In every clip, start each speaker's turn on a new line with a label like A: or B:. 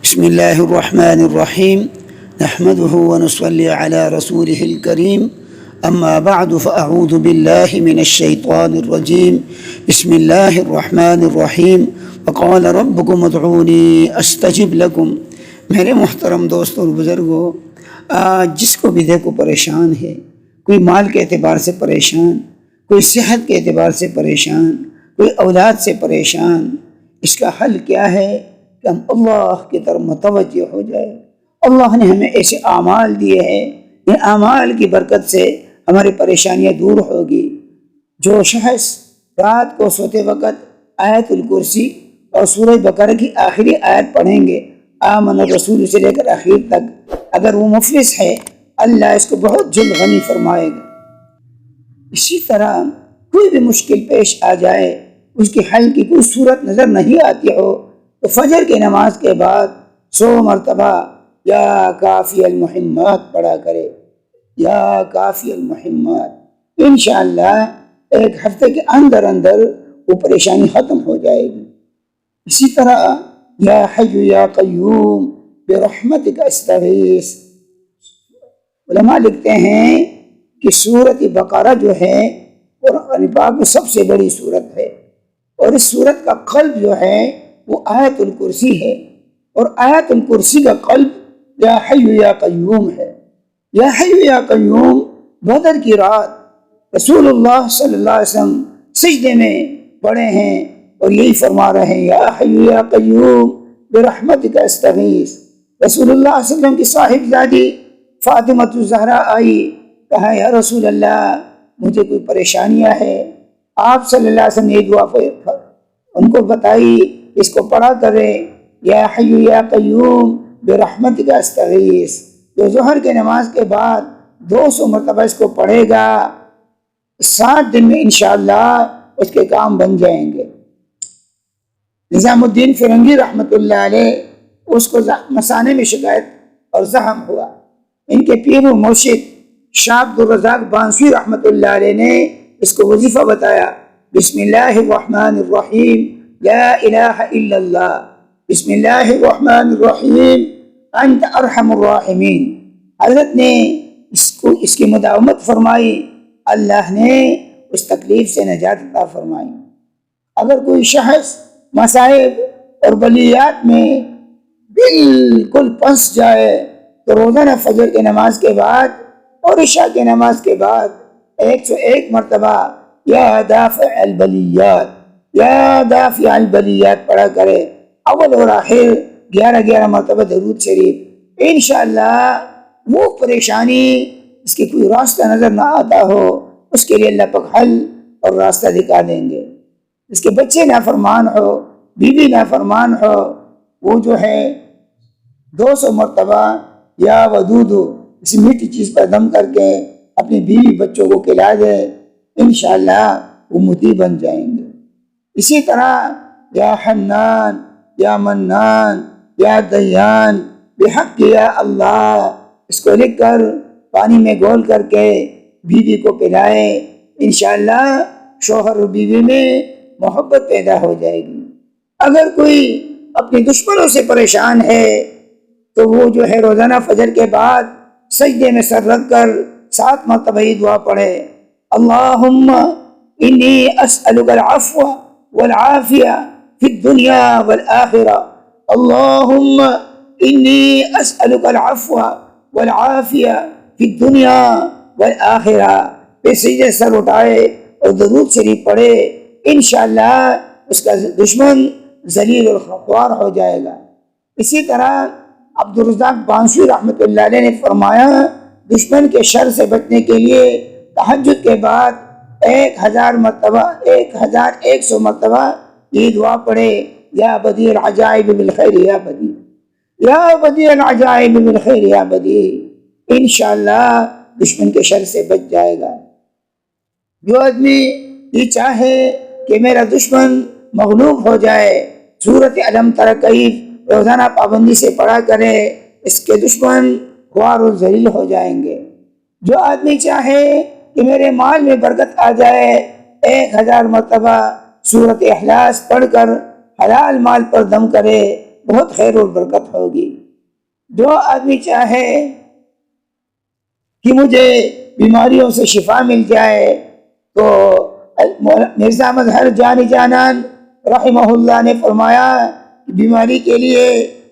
A: بسم اللہ الرحمن الرحیم نحمده ونصلی علی رسوله الکریم اما بعد فاعوذ باللہ من الشیطان الرجیم بسم اللہ الرحمن الرحیم وقال ربکم ادعونی استجب لکم۔ میرے محترم دوستوں اور بزرگوں، آج جس کو بھی دیکھو پریشان ہے، کوئی مال کے اعتبار سے پریشان، کوئی صحت کے اعتبار سے پریشان، کوئی اولاد سے پریشان، اس کا حل کیا ہے کہ ہم اللہ کی طرف متوجہ ہو جائے۔ اللہ نے ہمیں ایسے اعمال دیے ہیں، ان اعمال کی برکت سے ہماری پریشانیاں دور ہوگی۔ جو شخص رات کو سوتے وقت آیت الکرسی اور سورہ بقرہ کی آخری آیت پڑھیں گے، آمن الرسول سے لے کر آخر تک، اگر وہ مفلس ہے اللہ اس کو بہت جلد غنی فرمائے گا۔ اسی طرح کوئی بھی مشکل پیش آ جائے، اس کی حل کی کوئی صورت نظر نہیں آتی ہو، تو فجر کی نماز کے بعد 100 مرتبہ یا کافی المحمات پڑھا کرے، یا کافی المحمات۔ انشاءاللہ ایک ہفتے کے اندر وہ پریشانی ختم ہو جائے گی۔ اسی طرح یا حی یا قیوم برحمتک استغیث۔ علماء لکھتے ہیں کہ سورۃ بقرہ جو ہے قرآن پاک میں سب سے بڑی سورت ہے، اور اس سورت کا قلب جو ہے وہ آیت الکرسی ہے، اور آیت الکرسی کا قلب یا حی یا قیوم ہے۔ یا حی یا قیوم بدر کی رات رسول اللہ صلی اللہ علیہ وسلم سجدے میں پڑے ہیں اور یہی فرما رہے ہیں یا حی یا قیوم برحمتک استغیث۔ رسول اللہ صلی اللہ علیہ وسلم کی صاحبزادی فاطمۃ الزہرا آئی، کہا یا رسول اللہ مجھے کوئی پریشانیاں ہے۔ آپ صلی اللہ علیہ وسلم نے یہ دعا ان کو بتائی، اس کو پڑھا کرے یا حی یا قیوم برحمتک استغیث۔ جو ظہر کے نماز کے بعد 200 مرتبہ اس کو پڑھے گا، 7 دن میں انشاءاللہ اس کے کام بن جائیں گے۔ نظام الدین فرنگی رحمۃ اللہ علیہ، اس کو مثانے میں شکایت اور زخم ہوا، ان کے پیر و مرشد شاہ عبد الرزاق بانسوی رحمۃ اللہ علیہ نے اس کو وظیفہ بتایا، بسم اللہ الرحمن الرحیم لا الہ الا اللہ، بسم اللہ الرحمن الرحیم انت ارحم الراحمین۔ حضرت نے اس کی مداومت فرمائی، اللہ نے اس تکلیف سے نجات عطا فرمائی۔ اگر کوئی شخص مصائب اور بلیات میں بالکل پھنس جائے تو روزانہ فجر کی نماز کے بعد اور عشاء کی نماز کے بعد 101 مرتبہ یا دافع البلیات، یا دافع البلیات پڑھا کرے، اول اور آخر 11 مرتبہ درود شریف۔ انشاءاللہ وہ پریشانی اس کی کوئی راستہ نظر نہ آتا ہو، اس کے لیے اللہ پاک حل اور راستہ دکھا دیں گے۔ اس کے بچے نافرمان ہو، بیوی نافرمان ہو، وہ جو ہے 200 مرتبہ یا ودود کسی میٹھی چیز پر دم کر کے اپنی بیوی بچوں کو کھلا دے، انشاءاللہ وہ مطیع بن جائیں گے۔ اسی طرح یا حنان یا منان یا دیان بحق یا اللہ، اس کو لکھ کر پانی میں گھول کر کے بیوی کو پلائے، انشاءاللہ شوہر اور بیوی میں محبت پیدا ہو جائے گی۔ اگر کوئی اپنے دشمنوں سے پریشان ہے تو وہ جو ہے روزانہ فجر کے بعد سجدے میں سر رکھ کر 7 مرتبہ یہ دعا پڑھے، اللہم انی اسألک العفو والعافیہ فی الدنیا والآخرہ، اللہم انی اسألک العفو والعافیہ فی الدنیا والآخرہ۔ پھر سجدے سر اٹھائے اور درود شریف پڑھے، انشاءاللہ اس کا دشمن ذلیل اور خوار ہو جائے گا۔ اسی طرح عبد الرزاق بانسوی رحمۃ اللہ علیہ نے فرمایا، دشمن کے شر سے بچنے کے لیے تہجد کے بعد 1000 مرتبہ 1100 مرتبہ یہ دعا پڑھے، یا بدیع العجائب بالخیر یا بدیع، یا بدیع العجائب بالخیر یا بدیع۔ انشاءاللہ دشمن کے شر سے بچ جائے گا۔ جو آدمی یہ چاہے کہ میرا دشمن مغلوب ہو جائے، سورۃ علم تر کیف روزانہ پابندی سے پڑھا کرے، اس کے دشمن خوار و ذلیل ہو جائیں گے۔ جو آدمی چاہے کہ میرے مال میں برکت آ جائے، 1000 مرتبہ سورۃ اخلاص پڑھ کر حلال مال پر دم کرے، بہت خیر اور برکت ہوگی۔ جو آدمی چاہے کہ مجھے بیماریوں سے شفا مل جائے تو مرزا احمد ہر جانی جانان رحمہ اللہ نے فرمایا کہ بیماری کے لیے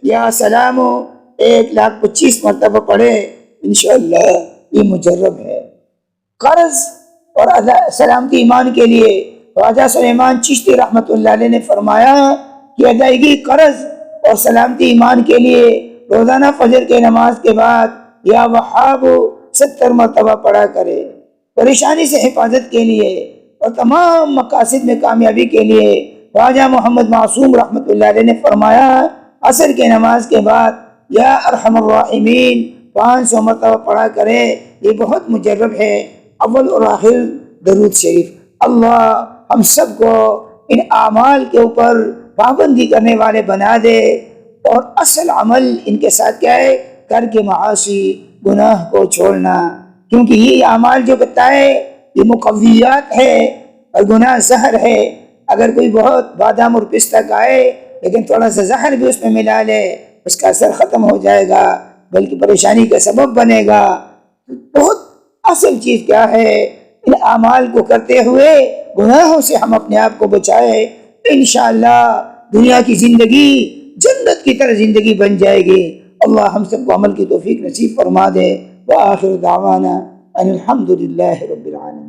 A: یا سلام 1,25,000 مرتبہ پڑھے، انشاءاللہ یہ مجرب ہے۔ قرض اور سلامتی ایمان کے لیے خواجہ سلیمان چشتی رحمۃ اللہ علیہ نے فرمایا کہ ادائیگی قرض اور سلامتی ایمان کے لیے روزانہ فجر کے نماز کے بعد یا وہاب 70 مرتبہ پڑھا کرے۔ پریشانی سے حفاظت کے لیے اور تمام مقاصد میں کامیابی کے لیے خواجہ محمد معصوم رحمۃ اللہ علیہ نے فرمایا عصر کے نماز کے بعد یا ارحم الراحمین 500 مرتبہ پڑھا کرے، یہ بہت مجرب ہے۔ اول اور آخر درود شریف۔ اللہ ہم سب کو ان اعمال کے اوپر پابندی کرنے والے بنا دے، اور اصل عمل ان کے ساتھ کیا ہے؟ ترک معاصی، گناہ کو چھوڑنا، کیونکہ یہ اعمال جو بتائے یہ مقویات ہے اور گناہ زہر ہے۔ اگر کوئی بہت بادام اور پستہ کھائے لیکن تھوڑا سا زہر بھی اس میں ملا لے، اس کا اثر ختم ہو جائے گا، بلکہ پریشانی کا سبب بنے گا۔ بہت اصل چیز کیا ہے؟ ان اعمال کو کرتے ہوئے گناہوں سے ہم اپنے آپ کو بچائے، انشاءاللہ دنیا کی زندگی جنت کی طرح زندگی بن جائے گی۔ اللہ ہم سب کو عمل کی توفیق نصیب فرما دے۔ وآخر دعوانا ان الحمد للہ رب العالمین۔